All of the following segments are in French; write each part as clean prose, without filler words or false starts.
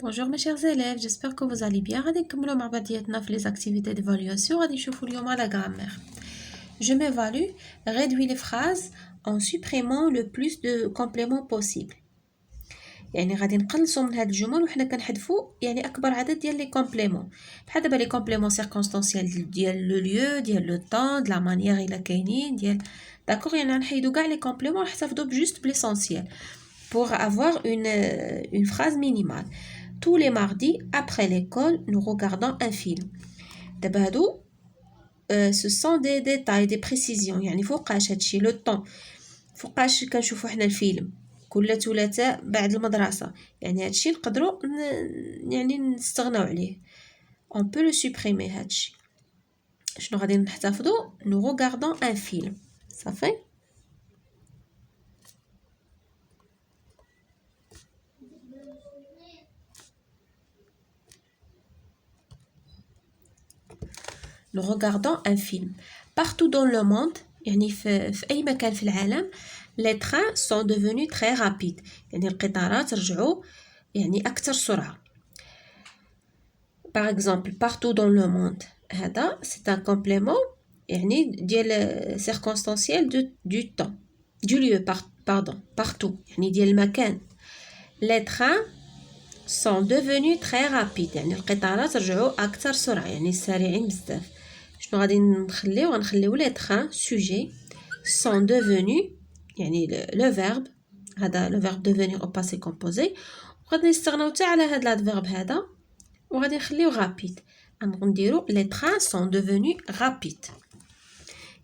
Bonjour mes chers élèves, j'espère que vous allez bien. غادي نكملوا مع بعضياتنا في les activités d'évaluation. غادي نشوفوا اليوم la grammaire. Je m'évalue, réduis les phrases en supprimant le plus de compléments possible. يعني غادي نقلصوا من هاد الجمل وحنا كنحذفوا يعني اكبر عدد ديال لي كومبليمون. بحال دابا لي كومبليمون سيركونستانسيال ديال لو ليو، ديال لو طون، ديال لا مانيير الا كاينين، ديال داكوغ. يعني غنحيدوا كاع لي كومبليمون ونحتفظوا بجوست بليسونسيال pour avoir une phrase minimale. Tous les mardis, après l'école, nous regardons un film. دابا هادو ce sont des détails, des précisions. يعني فوقاش هادشي لو طون، فوقاش كنشوفوا حنا الفيلم كل ثلاثاء بعد المدرسة. يعني هادشي نقدروا يعني نستغناو عليه. On peut le supprimer هادشي. شنو غادي نحتفظوا؟ nous regardons un film. صافي. Nous regardons un film. Partout dans le monde, يعني في أي مكان في العالم, les trains sont devenus très rapides. يعني القطارات رجعوا يعني أكثر سرعة. Par exemple, partout dans le monde. هذا c'est un complément يعني ديال circonstanciel du temps. Du lieu, pardon. Partout. يعني ديال المكان. Les trains sont devenus très rapides. يعني القطارات رجعوا أكثر سرعة. يعني سريعين بزاف. شنو غادي غنخليو لي تران سوجي sont devenus يعني لو فيرب. هذا لو فيرب devenir au passé composé. وغادي نستغناو حتى على هذا الفيرب هذا وغادي نخليو رابيد. غنديرو لي تران sont devenus rapides.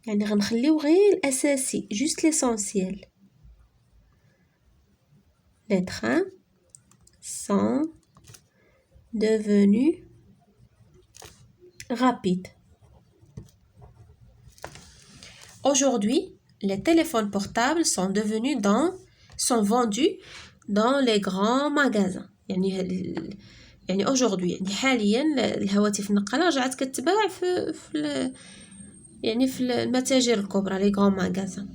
يعني غنخليو غير الاساسي جوست ليسونسيال. les trains sont devenus rapides. Aujourd'hui, les téléphones portables sont vendus dans les grands magasins. يعني aujourd'hui يعني حاليا الهواتف النقالة رجعت كتباع في المتاجر الكبرى لي grands magasins.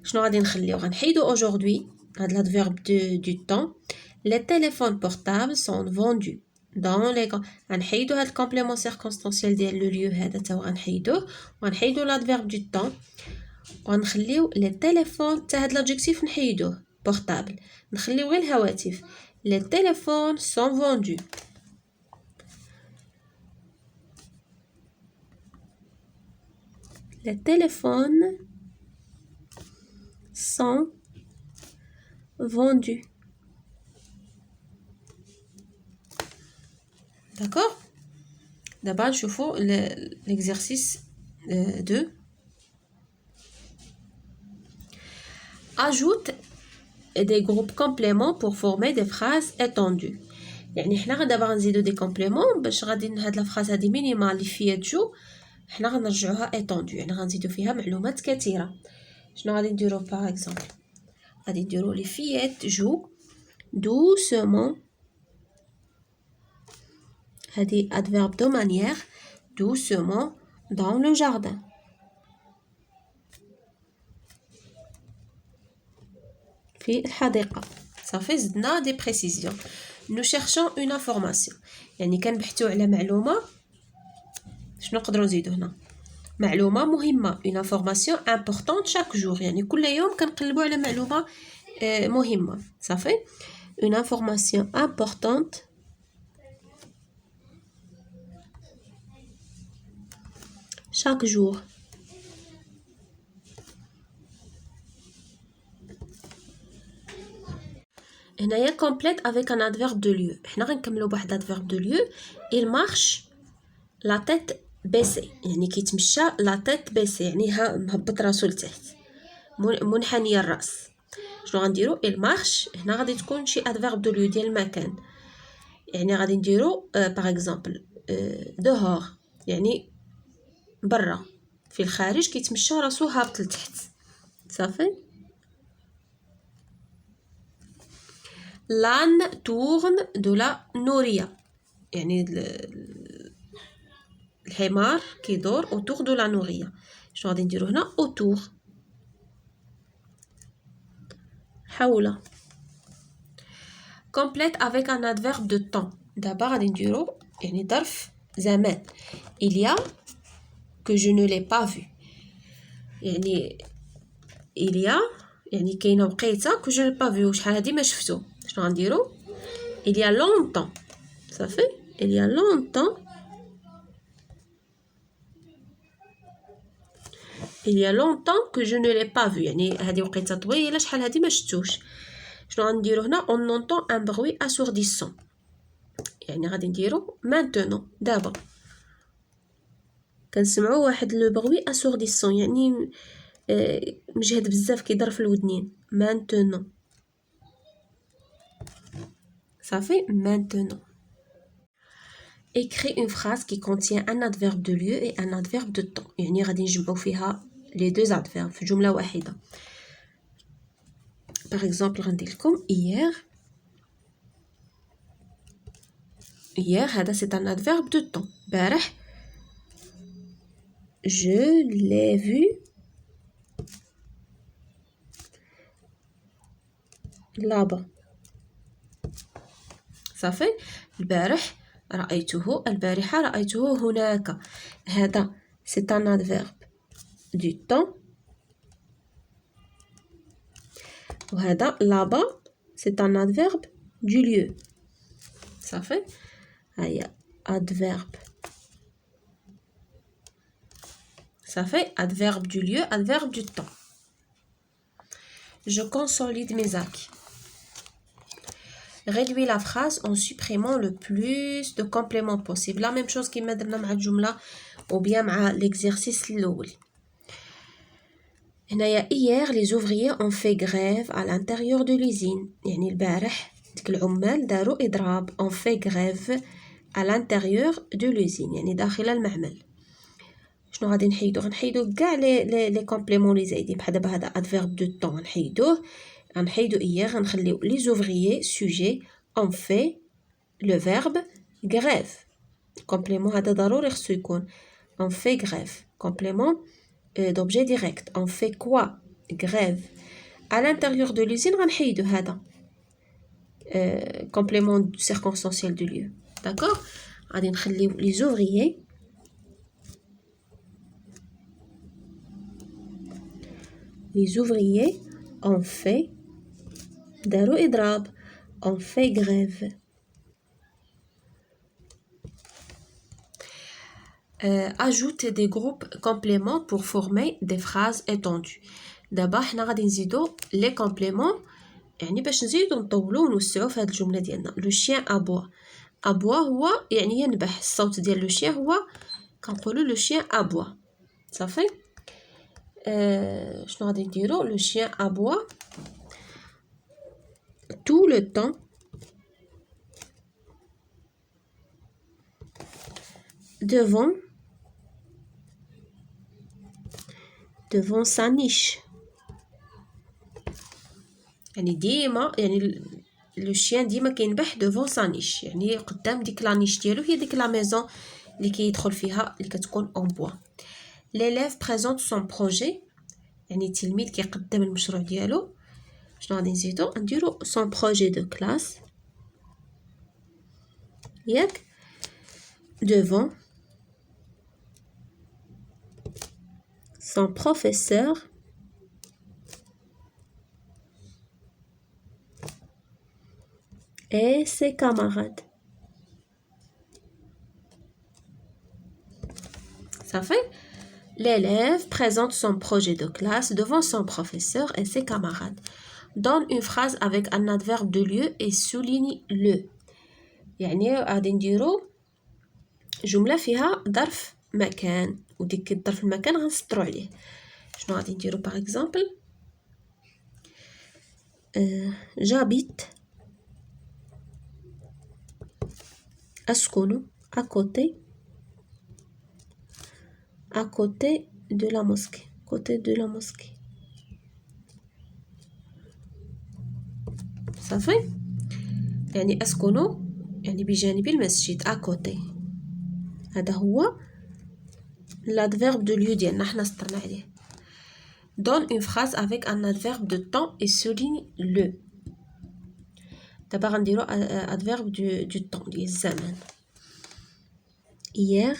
شنو غادي نخليو؟ غنحيدو aujourd'hui هاد الفيرب du temps. Les téléphones portables sont vendus dans les غنحيدو هاد الكومبليمون سيركونستانسيال ديال لو ليو هذا تا غنحيدوه وغنحيدو لادفيرب دو طون وغنخليو لي تيليفون تا هاد لادجيكتيف نحيدوه بورطابل نخليو غير الهواتف. لي تيليفون سون فوندو. لي تيليفون سون فوندو. D'accord? D'abord, je fais l'exercice 2. Ajoute des groupes compléments pour former des phrases étendues. يعني حنا دابا غنزيدو دي كومبليمون باش غادي هاد لا فراز هادي مينيمال اللي فيها جو حنا غنرجعوها étendue. يعني غنزيدو فيها معلومات كثيره. شنو غادي نديرو باغ اكزومبل؟ غادي نديرو لي فيات جو doucement. هذه adverbe de manière doucement dans le jardin. في الحديقة. صافي زدنا دي بريسيزيون. nous cherchons une information. يعني كنبحثوا على معلومة. شنو نقدروا نزيدو هنا؟ معلومة مهمة. une information importante chaque jour. يعني كل يوم كنقلبوا على معلومة مهمة. صافي une information importante chaque jour. هنايا complète avec un adverbe de lieu. حنا غنكملوا بواحد adverbe de lieu. il marche la tête baissée. يعني كيتمشى la tête baissée يعني مهبط راسو لتحت منحنية الراس. شنو غنديروا؟ il marche هنا غادي تكون شي adverbe de lieu ديال المكان. يعني غادي نديروا par exemple dehors يعني برا في الخارج كيتمشى راسو هابط لتحت. صافي. l'âne tourne de la nourrière. يعني الحمار كيدور autour de la nourrière. شنو غادي نديرو هنا؟ autour حول. complète avec un adverbe de temps. D'abord غادي نديرو يعني ظرف زمان. Il y a que je ne l'ai pas vu. يعني il y a يعني كاينه وقيته que je n'ai pas vu شحال هادي ما شفتو. شنو غنديرو؟ il y a longtemps. صافي il y a longtemps. Il y a longtemps que je ne l'ai pas vu. يعني هذه وقيته طويله شحال هذه ما شفتوش. شنو غنديرو هنا؟ on entend un bruit assourdissant. يعني غادي نديرو maintenant دابا كنسمعوا واحد لو بروي assourdissant يعني مجهد بزاف كيضر في الودنين. maintenant صافي maintenant. Écris une phrase qui contient un adverbe de lieu et un adverbe de temps. يعني غادي نجمعوا فيها les deux adverbes في جملة واحدة. Par exemple غندير لكم hier. Hier هذا c'est un adverbe de temps. بارح je l'ai vu là-bas. صافي البارح رأيته البارحة رأيته هناك. هذا c'est un adverbe du temps. وهذا là-bas c'est un adverbe du lieu. صافي هيا adverbe. صافي adverbe du lieu, adverbe du temps. Je consolide mes acquis. Réduis la phrase en supprimant le plus de compléments possible. La même chose كيما درنا مع الجملة ou bien مع l'exercice الأول. هنايا hier les ouvriers ont fait grève à l'intérieur de l'usine. يعني البارح ديك العمال داروا إضراب ont fait grève à l'intérieur de l'usine يعني داخل المعمل. شنو غادي نحيدو؟ غنحيدو كاع لي كومبليمون لي زايدين بحال دابا هذا adverbe de temps غنحيدوه. غنحيدو hier غنخليو les ouvriers sujet ont fait le verbe grève. complément هذا ضروري خصو يكون on fait grève. complément d'objet direct. on fait quoi? grève. à l'intérieur de l'usine غنحيدو هذا complément circonstanciel du lieu. d'accord. غادي نخليو les ouvriers ont fait داروا إضراب ont fait grève. Ajoute des groupes compléments pour former des phrases étendues. دابا حنا غادي نزيدو les compléments يعني باش نزيدو نطولو ونوسعو في هاد الجملة ديالنا. لو chien aboie. aboie هو يعني ينبح. الصوت ديال لو chien هو كنقولو لو chien aboie. صافي شنو غادي نديرو؟ لو chien aboie tout le temps devant sa niche. يعني ديما يعني لو شيان ديما كينبح devant sa niche يعني قدام ديك لا نيش ديالو هي ديك لا ميزون اللي كيدخل فيها اللي كتكون اون بوا. l'élève présente son projet يعني التلميذ كيقدم المشروع ديالو. شنو غادي نزيدو؟ نديرو son projet de classe ياك devant son professeur et ses camarades. Ça fait l'élève présente son projet de classe devant son professeur et ses camarades. Donne une phrase avec un adverbe de lieu et souligne-le. يعني غادي نديرو جملة فيها ظرف مكان وديك الظرف المكان غنسطرو عليه. شنو غادي نديرو باغ اكزومبل j'habite أسكن à côté de la mosquée. صافي يعني أسكن يعني بجانب المسجد à côté. هذا هو l'adverbe de lieu ديالنا حنا سطرنا عليه. Donne une phrase avec un adverbe de temps et souligne-le. d'abord غنديرو adverbe du temps ديال الزمن. Hier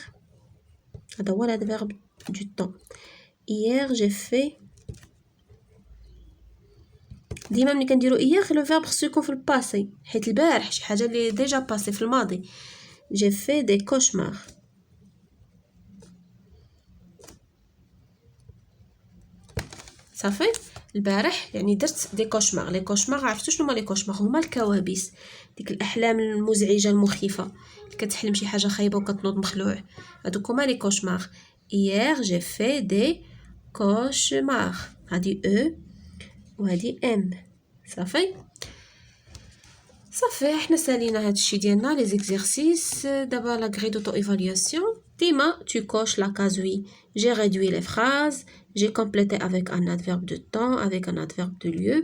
هذا هو l'adverbe du temps. Hier j'ai fait. ديما ملي كنديرو hier لو فيرب خصو يكون في الباسي حيت البارح شي حاجه اللي ديجا باسي في الماضي. J'ai fait des cauchemars. صافي البارح يعني درت دي كوشمار. لي كوشمار عرفتوا شنو هما لي كوشمار؟ هما الكوابيس، ديك الاحلام المزعجه المخيفه، كتحلم شي حاجه خايبه وكتنوض مخلوع، هادوك هما لي كوشمار. hier j'ai fait des cauchemars. هادي او وهادي ام. صافي حنا سالينا هادشي ديالنا لي زيكزيرسيس. دابا لا غري دوتو ايفالواسيون. ديما tu coches la case oui. J'ai réduit les phrases, j'ai complété avec un adverbe de temps, avec un adverbe de lieu,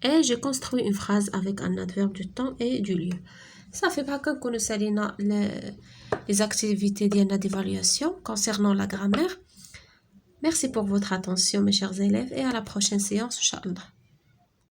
et j'ai construit une phrase avec un adverbe de temps et du lieu. صافي بهكا نكونو سالينا les activités ديالنا d'évaluation concernant la grammaire. Merci pour votre attention mes chers élèves et à la prochaine séance, Inch'Allah.